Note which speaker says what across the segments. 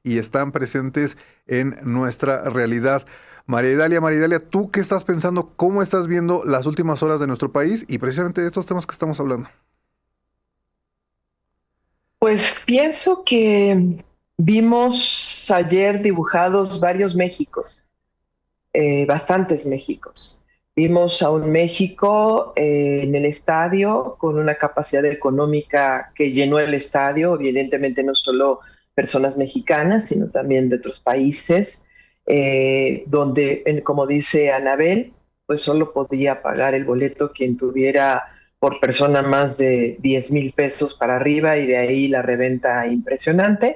Speaker 1: y están presentes en nuestra realidad. María Idalia, ¿tú qué estás pensando? ¿Cómo estás viendo las últimas horas de nuestro país y precisamente de estos temas que estamos hablando?
Speaker 2: Pues pienso que vimos ayer dibujados varios Méxicos, bastantes Méxicos. Vimos a un México en el estadio con una capacidad económica que llenó el estadio, evidentemente no solo personas mexicanas, sino también de otros países, donde, como dice Anabel, pues solo podía pagar el boleto quien tuviera por persona más de 10,000 pesos para arriba y de ahí la reventa impresionante,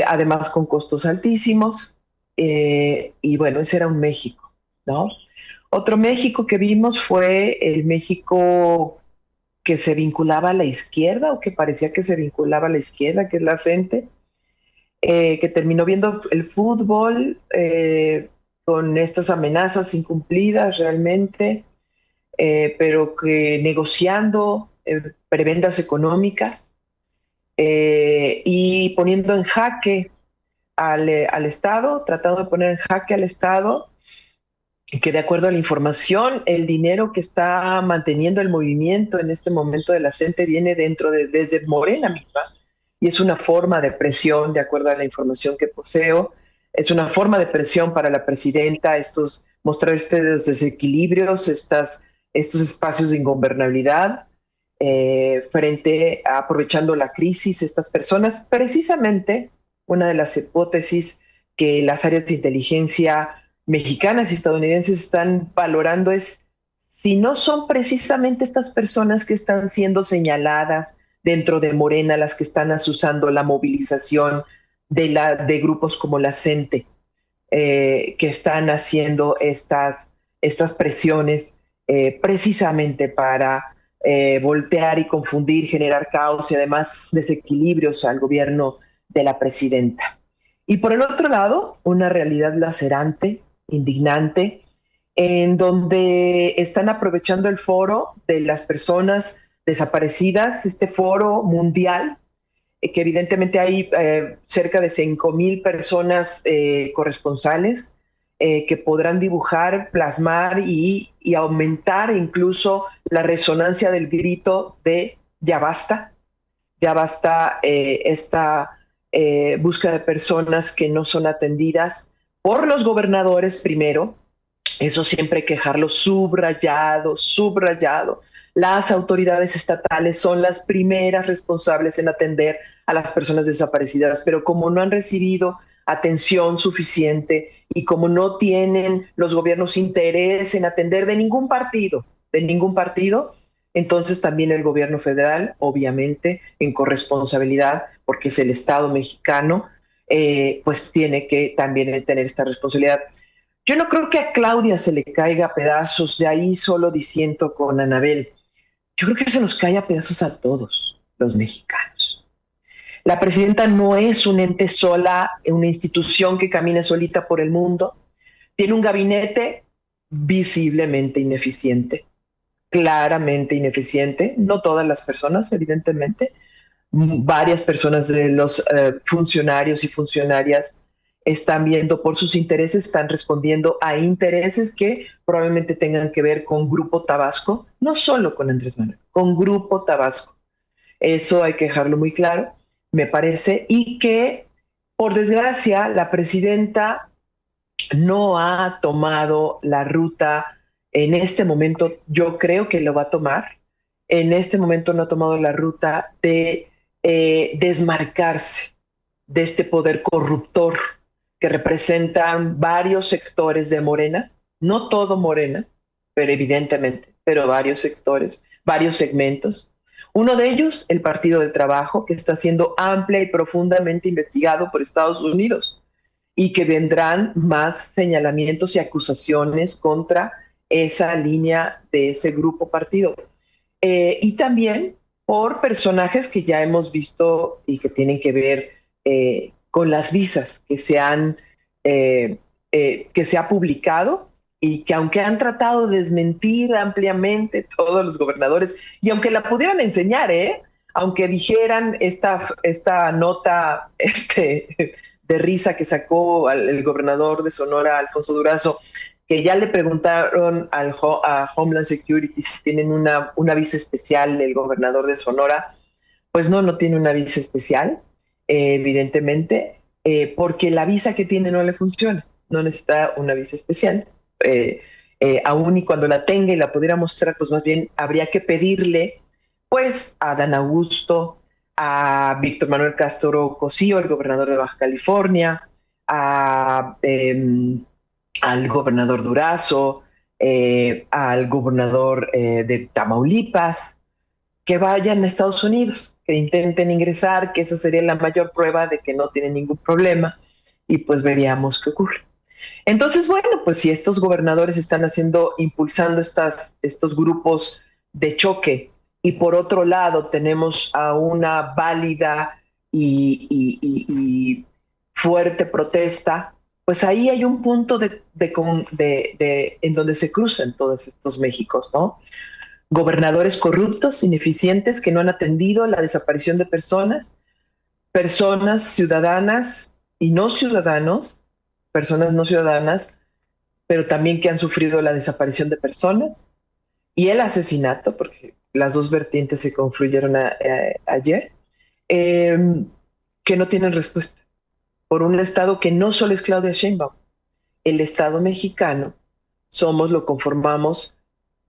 Speaker 2: además con costos altísimos. Y bueno, ese era un México, ¿no? Otro México que vimos fue el México que se vinculaba a la izquierda o que parecía que se vinculaba a la izquierda, que es la CENTE, que terminó viendo el fútbol con estas amenazas incumplidas realmente, pero que negociando prebendas económicas y poniendo en jaque al Estado, tratando de poner en jaque al Estado, que de acuerdo a la información, el dinero que está manteniendo el movimiento en este momento de la gente viene desde Morena misma, y es una forma de presión, de acuerdo a la información que poseo, es una forma de presión para la presidenta, mostrar estos desequilibrios, estos espacios de ingobernabilidad, aprovechando la crisis, estas personas, precisamente una de las hipótesis que las áreas de inteligencia mexicanas y estadounidenses están valorando es si no son precisamente estas personas que están siendo señaladas dentro de Morena las que están asusando la movilización de grupos como la CENTE, que están haciendo estas presiones precisamente para voltear y confundir, generar caos y además desequilibrios al gobierno de la presidenta. Y por el otro lado, una realidad lacerante, indignante, en donde están aprovechando el foro de las personas desaparecidas, este foro mundial, que evidentemente hay cerca de 5,000 personas corresponsales que podrán dibujar, plasmar y aumentar incluso la resonancia del grito de ya basta esta búsqueda de personas que no son atendidas por los gobernadores primero, eso siempre hay que dejarlo subrayado, subrayado. Las autoridades estatales son las primeras responsables en atender a las personas desaparecidas, pero como no han recibido atención suficiente y como no tienen los gobiernos interés en atender de ningún partido, entonces también el gobierno federal, obviamente, en corresponsabilidad, porque es el Estado mexicano, pues tiene que también tener esta responsabilidad. Yo no creo que a Claudia se le caiga a pedazos, de ahí solo diciendo con Anabel. Yo creo que se nos cae a pedazos a todos los mexicanos. La presidenta no es un ente sola, una institución que camine solita por el mundo. Tiene un gabinete visiblemente ineficiente, claramente ineficiente. No todas las personas, evidentemente, varias personas de los funcionarios y funcionarias están viendo por sus intereses, están respondiendo a intereses que probablemente tengan que ver con Grupo Tabasco, no solo con Andrés Manuel, con Grupo Tabasco. Eso hay que dejarlo muy claro, me parece, y que por desgracia la presidenta no ha tomado la ruta en este momento, yo creo que lo va a tomar, en este momento no ha tomado la ruta de desmarcarse de este poder corruptor que representan varios sectores de Morena, no todo Morena, pero evidentemente, pero varios sectores, varios segmentos. Uno de ellos, el Partido del Trabajo, que está siendo amplia y profundamente investigado por Estados Unidos y que vendrán más señalamientos y acusaciones contra esa línea de ese grupo partido. Y también por personajes que ya hemos visto y que tienen que ver con las visas que se ha publicado y que aunque han tratado de desmentir ampliamente todos los gobernadores, y aunque la pudieran enseñar, aunque dijeran esta nota de risa que sacó el gobernador de Sonora, Alfonso Durazo, que ya le preguntaron a Homeland Security si tienen una visa especial del gobernador de Sonora. Pues no tiene una visa especial, evidentemente, porque la visa que tiene no le funciona, no necesita una visa especial. Aún y cuando la tenga y la pudiera mostrar, pues más bien habría que pedirle pues a Dan Augusto, a Víctor Manuel Castro Cosío, el gobernador de Baja California, al gobernador Durazo, al gobernador de Tamaulipas, que vayan a Estados Unidos, que intenten ingresar, que esa sería la mayor prueba de que no tienen ningún problema, y pues veríamos qué ocurre. Entonces, bueno, pues si estos gobernadores están impulsando estos grupos de choque, y por otro lado tenemos a una válida y fuerte protesta, pues ahí hay un punto en donde se cruzan todos estos Méxicos, ¿no? Gobernadores corruptos, ineficientes, que no han atendido la desaparición de personas ciudadanas y no ciudadanos, personas no ciudadanas, pero también que han sufrido la desaparición de personas y el asesinato, porque las dos vertientes se confluyeron ayer, eh, que no tienen respuesta. Por un Estado que no solo es Claudia Sheinbaum, el Estado mexicano lo conformamos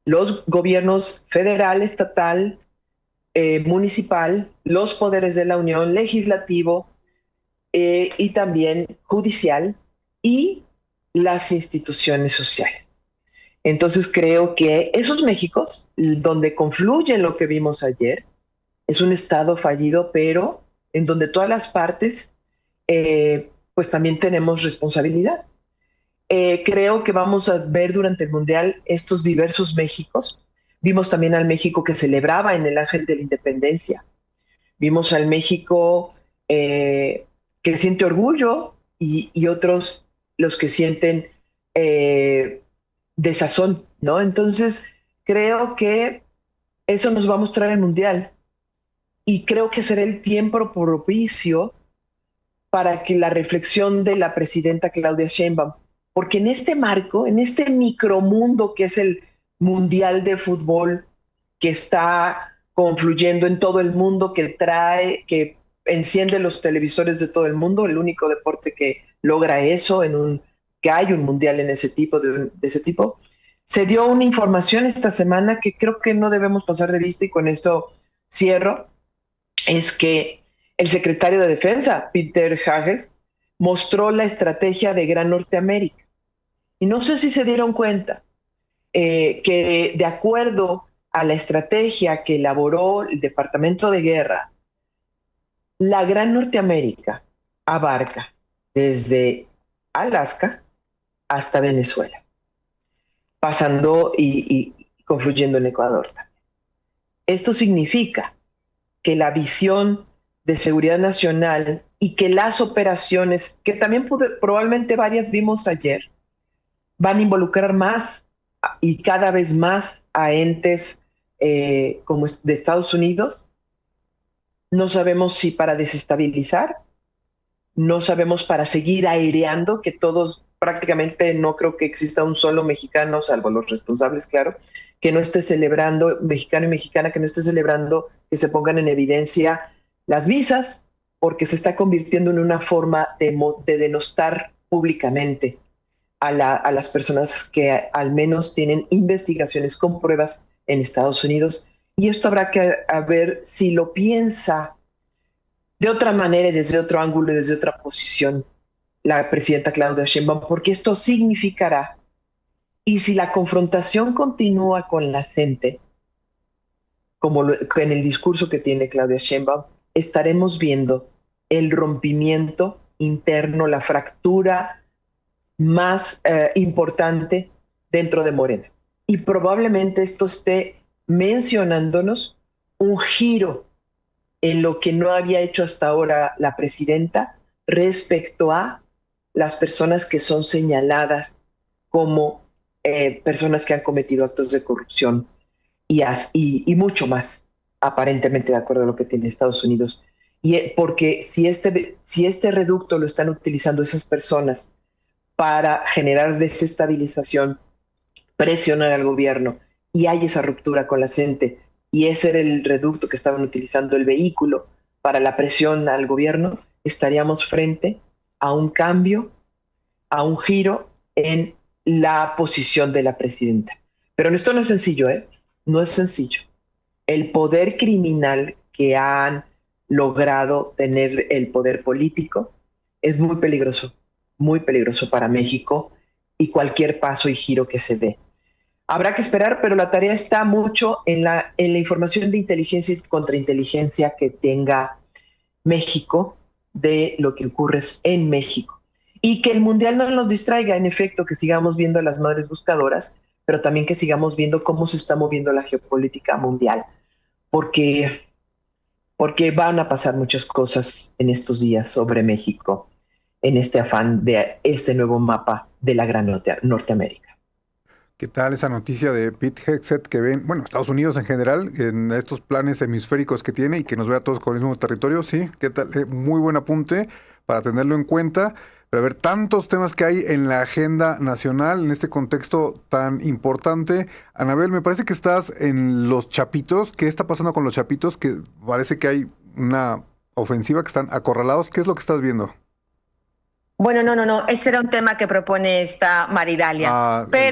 Speaker 2: los gobiernos federal, estatal, municipal, los poderes de la Unión, legislativo y también judicial y las instituciones sociales. Entonces creo que esos Méxicos, donde confluye lo que vimos ayer, es un Estado fallido, pero en donde todas las partes pues también tenemos responsabilidad. Creo que vamos a ver durante el Mundial estos diversos Méxicos. Vimos también al México que celebraba en el Ángel de la Independencia. Vimos al México que siente orgullo y otros los que sienten desazón, ¿no? Entonces, creo que eso nos va a mostrar el Mundial y creo que será el tiempo propicio para que la reflexión de la presidenta Claudia Sheinbaum, porque en este marco, en este micromundo que es el Mundial de Fútbol, que está confluyendo en todo el mundo, que enciende los televisores de todo el mundo, el único deporte que logra eso, que hay un mundial en de ese tipo, se dio una información esta semana que creo que no debemos pasar de vista y con esto cierro, es que el secretario de Defensa, Peter Hages, mostró la estrategia de Gran Norteamérica. Y no sé si se dieron cuenta que de acuerdo a la estrategia que elaboró el Departamento de Guerra, la Gran Norteamérica abarca desde Alaska hasta Venezuela, pasando y confluyendo en Ecuador también. Esto significa que la visión de seguridad nacional y que las operaciones, que también probablemente varias vimos ayer, van a involucrar más y cada vez más a entes como de Estados Unidos. No sabemos si para desestabilizar, no sabemos para seguir aireando, que todos prácticamente no creo que exista un solo mexicano, salvo los responsables, claro, que no esté celebrando, mexicano y mexicana, que no esté celebrando que se pongan en evidencia las visas, porque se está convirtiendo en una forma de denostar públicamente a las personas que al menos tienen investigaciones con pruebas en Estados Unidos. Y esto habrá que ver si lo piensa de otra manera y desde otro ángulo y desde otra posición la presidenta Claudia Sheinbaum, porque esto significará, y si la confrontación continúa con la gente, como en el discurso que tiene Claudia Sheinbaum, estaremos viendo el rompimiento interno, la fractura más importante dentro de Morena. Y probablemente esto esté mencionándonos un giro en lo que no había hecho hasta ahora la presidenta respecto a las personas que son señaladas como personas que han cometido actos de corrupción y mucho más. aparentemente de acuerdo a lo que tiene Estados Unidos. Porque si este reducto lo están utilizando esas personas para generar desestabilización, presionar al gobierno, y hay esa ruptura con la gente, y ese era el reducto que estaban utilizando, el vehículo para la presión al gobierno, estaríamos frente a un cambio, a un giro en la posición de la presidenta. Pero esto no es sencillo, ¿eh? No es sencillo. El poder criminal que han logrado tener el poder político es muy peligroso para México y cualquier paso y giro que se dé. Habrá que esperar, pero la tarea está mucho en la información de inteligencia y contrainteligencia que tenga México de lo que ocurre en México. Y que el Mundial no nos distraiga, en efecto, que sigamos viendo a las madres buscadoras, pero también que sigamos viendo cómo se está moviendo la geopolítica mundial, porque, porque van a pasar muchas cosas en estos días sobre México, en este afán de este nuevo mapa de la gran Norteamérica.
Speaker 1: ¿Qué tal esa noticia de Pete Hegseth que ven, bueno, Estados Unidos en general, en estos planes hemisféricos que tiene y que nos ve a todos con el mismo territorio? Sí, ¿qué tal? Muy buen apunte para tenerlo en cuenta. Pero a ver, tantos temas que hay en la agenda nacional en este contexto tan importante. Anabel, me parece que estás en los Chapitos. ¿Qué está pasando con los Chapitos? Que parece que hay una ofensiva, que están acorralados. ¿Qué es lo que estás viendo?
Speaker 3: Bueno, no. Ese era un tema que propone esta Maridalia.
Speaker 1: Ah,
Speaker 3: Pero